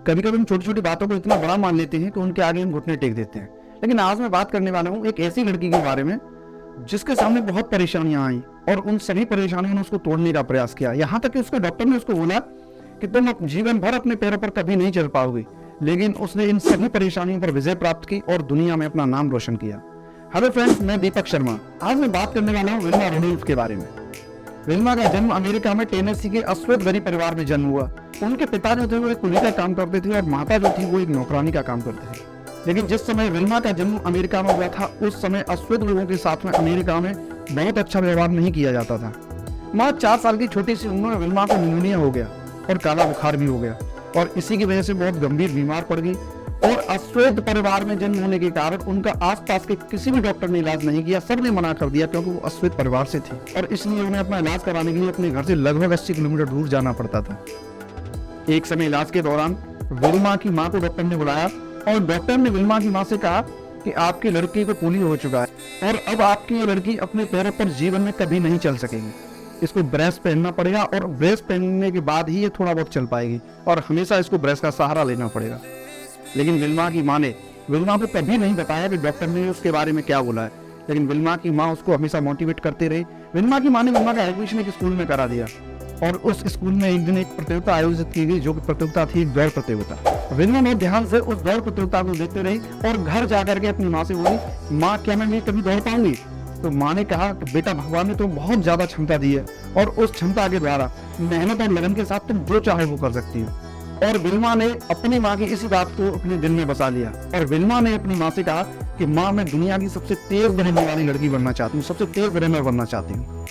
कभी कभी हम छोटी छोटी बातों को इतना बड़ा मान लेते हैं कि उनके आगे हम घुटने टेक देते हैं। लेकिन आज मैं बात करने वाला हूँ एक ऐसी लड़की के बारे में जिसके सामने बहुत परेशानियां आई और उन सभी परेशानियों ने उसको तोड़ने का प्रयास किया। यहाँ तक कि उसके डॉक्टर ने उसको बोला कि तुम जीवन भर अपने पैरों पर कभी नहीं चल पाओगे, लेकिन उसने इन सभी परेशानियों पर विजय प्राप्त की और दुनिया में अपना नाम रोशन किया। हेलो फ्रेंड्स, मैं दीपक शर्मा। आज मैं बात करने वाला हूँ विल्मा रुडोल्फ के बारे में। विल्मा का जन्म अमेरिका में टेनेसी के अश्वेत गरीब परिवार में जन्म हुआ। उनके पिता जो थे वो एक कुली का काम करते थे और माता जो थी वो एक नौकरानी का काम करते थे। लेकिन जिस समय विल्मा का जन्म अमेरिका में हुआ था उस समय अश्वेत लोगों के साथ में अमेरिका में बहुत अच्छा व्यवहार नहीं किया जाता था। माँ 4 साल की छोटी सी उम्र में विल्मा को निमोनिया हो गया और काला बुखार भी हो गया और इसी की वजह से बहुत गंभीर बीमार पड़ गई। और अश्वेत परिवार में जन्म होने के कारण उनका आसपास के किसी भी डॉक्टर ने इलाज नहीं किया, सबने मना कर दिया क्योंकि वो अश्वेत परिवार से थी और इसलिए उन्हें अपना इलाज कराने के लिए अपने घर से लगभग 80 किलोमीटर दूर जाना पड़ता था। एक समय इलाज के दौरान विल्मा की माँ को डॉक्टर ने बुलाया और डॉक्टर ने विल्मा की माँ से कहा कि आपकी लड़की को पोलियो हो चुका है और अब आपकी ये लड़की अपने पैरों पर जीवन में कभी नहीं चल सकेगी। इसको ब्रेस पहनना पड़ेगा और ब्रेस पहनने के बाद ही ये थोड़ा बहुत चल पाएगी और हमेशा इसको ब्रेस का सहारा लेना पड़ेगा। लेकिन विल्मा की माँ ने विल्मा को कभी नहीं बताया कि डॉक्टर ने उसके बारे में क्या बोला है, लेकिन विल्मा की माँ उसको हमेशा मोटिवेट करते रही। विल्मा की माँ ने विल्मा का एडमिशन एक स्कूल में करा दिया और उस स्कूल में एक दिन एक प्रतियोगिता आयोजित की गई, जो प्रतियोगिता थी दौड़ प्रतियोगिता। विल्मा ने ध्यान से उस दौड़ प्रतियोगिता को देखते रही और घर जाकर के अपनी माँ से बोली, माँ क्या मैं कभी दौड़ पाऊंगी? तो माँ ने कहा कि बेटा, भगवान ने तो बहुत ज्यादा क्षमता दी है और उस क्षमता के द्वारा मेहनत और लगन के साथ तुम जो चाहे वो कर सकती हो। और विल्मा ने अपनी माँ की इसी बात को अपने दिल में बसा लिया और विल्मा ने अपनी माँ से कहा कि माँ, मैं दुनिया की सबसे तेज दौड़ने वाली लड़की बनना चाहती हूँ, सबसे तेज रनर बनना चाहती हूँ।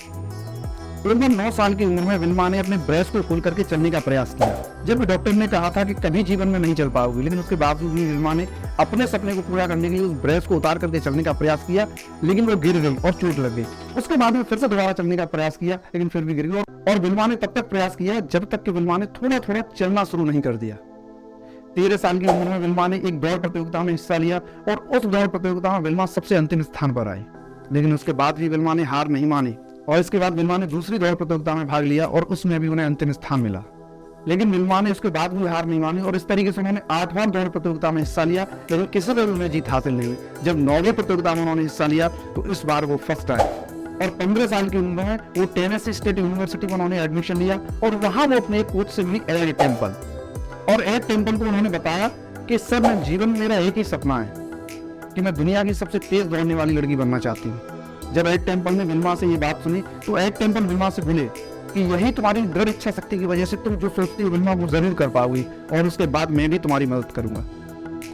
लगभग 9 साल की उम्र में विल्मा ने अपने ब्रेस्ट को खोल करके चलने का प्रयास किया। जब डॉक्टर ने कहा था कि कभी जीवन में नहीं चल पाओगी, लेकिन उसके बावजूद भी विल्मा ने अपने सपने को पूरा करने के लिए उस ब्रेस्ट को उतार करके चलने का प्रयास किया, लेकिन वो गिर गई और चोट लग गई। उसके बाद में फिर से दोबारा चलने का प्रयास किया, लेकिन फिर भी गिर गई और विल्मा ने तब तक प्रयास किया जब तक कि विल्मा ने थोड़ा थोड़ा चलना शुरू नहीं कर दिया। 13 साल की उम्र में विल्मा ने एक दौड़ प्रतियोगिता में हिस्सा लिया और उस दौड़ प्रतियोगिता में विल्मा सबसे अंतिम स्थान पर आई। लेकिन उसके बाद भी विल्मा ने हार नहीं मानी और इसके बाद विल्मा ने दूसरी दौड़ प्रतियोगिता में भाग लिया और उसमें भी उन्हें अंतिम स्थान मिला। लेकिन विल्मा ने उसके बाद भी हार नहीं मानी और इस तरीके से उन्होंने 8वां दौड़ प्रतियोगिता में हिस्सा लिया, लेकिन किसी तरह उन्हें जीत हासिल नहीं हुई। जब 9वीं प्रतियोगिता में उन्होंने हिस्सा लिया तो इस बार वो फर्स्ट आए और 15 साल की उम्र में वो टेनेसी स्टेट यूनिवर्सिटी में उन्होंने एडमिशन लिया और वहां वो अपने कोच से मिली एड टेम्पल। और एड टेम्पल को उन्होंने बताया कि सर, मैं जीवन में मेरा एक ही सपना है कि मैं दुनिया की सबसे तेज दौड़ने वाली लड़की बनना चाहती हूँ। जब एड टेम्पल ने विल्मा से ये बात सुनी तो एड टेम्पल विल्मा से बोले कि यही तुम्हारी दृढ़ इच्छा शक्ति की वजह से तुम जो सोचती हो विल्मा वो जरूर कर पाओगी और उसके बाद मैं भी तुम्हारी मदद करूंगा।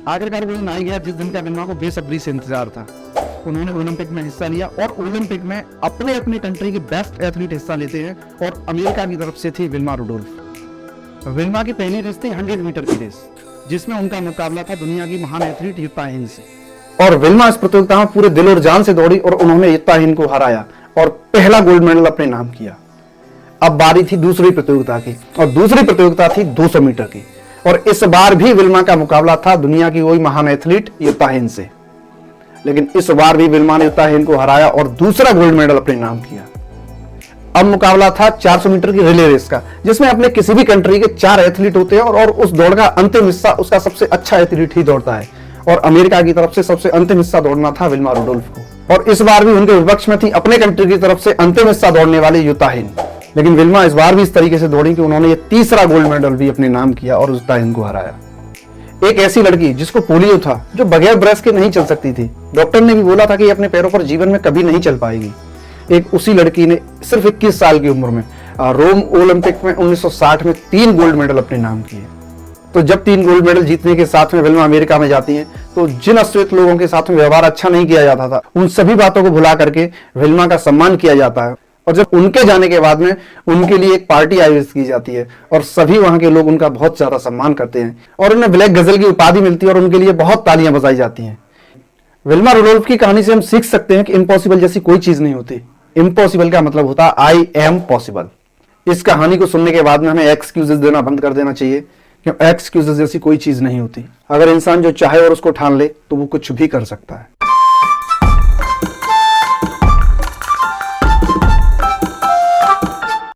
आखिरकार वो दिन आ गया जिस दिन का विल्मा को बेसब्री से इंतजार था। उन्होंने ओलंपिक में हिस्सा लिया और ओलंपिक में अपने कंट्री के बेस्ट एथलीट हिस्सा लेते हैं और अमेरिका की तरफ से थी विल्मा रुडोल्फ। विल्मा की पहली रेस थी 100 मीटर की रेस, जिसमें उनका मुकाबला था दुनिया की महान एथलीट युता हिंद से। और विल्मा इस प्रतियोगिता में पूरे दिल और जान से दौड़ी और उन्होंने युता हिंद को हराया और पहला गोल्ड मेडल अपने नाम किया। अब बारी थी दूसरी प्रतियोगिता की और दूसरी प्रतियोगिता थी 200 मीटर की और इस बार भी विल्मा का मुकाबला था दुनिया की वही महान एथलीट युता हिंद से। लेकिन इस बार भी विल्मा ने युता हिंद को हराया और दूसरा गोल्ड मेडल अपने नाम किया। अब मुकाबला था 400 मीटर की रिले रेस का, जिसमें अपने किसी भी कंट्री के 4 एथलीट होते हैं और उस दौड़ का अंतिम हिस्सा उसका सबसे अच्छा एथलीट ही दौड़ता है और अमेरिका की तरफ से सबसे अंतिम हिस्सा दौड़ना था विल्मा रुडोल्फ को। और इस बार भी उनके विपक्ष में थी अपने कंट्री की तरफ से अंतिम हिस्सा दौड़ने वाले युता हिंद। लेकिन विल्मा इस बार भी इस तरीके से दौड़ी कि उन्होंने ये तीसरा गोल्ड मेडल भी अपने नाम किया और युता हिंद को हराया। एक ऐसी लड़की जिसको पोलियो था, जो बगैर ब्रेस के नहीं चल सकती थी, डॉक्टर ने भी बोला था कि अपने पैरों पर जीवन में कभी नहीं चल पाएगी। एक उसी लड़की ने सिर्फ 21 साल की उम्र में रोम ओलंपिक में 1960 में 3 गोल्ड मेडल अपने नाम किए। तो जब 3 गोल्ड मेडल जीतने के साथ में विल्मा अमेरिका में जाती हैं तो जिन अश्वेत लोगों के साथ में व्यवहार अच्छा नहीं किया जाता था, उन सभी बातों को भुला करके विल्मा का सम्मान किया जाता है। और जब उनके जाने के बाद में उनके लिए एक पार्टी आयोजित की जाती है और सभी वहां के लोग उनका बहुत ज्यादा सम्मान करते हैं और उन्हें ब्लैक गजल की उपाधि मिलती है और उनके लिए बहुत तालियां बजाई जाती हैं। विल्मा रुडोल्फ की कहानी से हम सीख सकते हैं कि इम्पॉसिबल जैसी कोई चीज नहीं होती। इम्पॉसिबल का मतलब होता है आई एम पॉसिबल। इस कहानी को सुनने के बाद में हमें एक्सक्यूजेस देना बंद कर देना चाहिए, क्योंकि एक्सक्यूजेस जैसी कोई चीज नहीं होती। अगर इंसान जो चाहे और उसको ठान ले तो वो कुछ भी कर सकता है।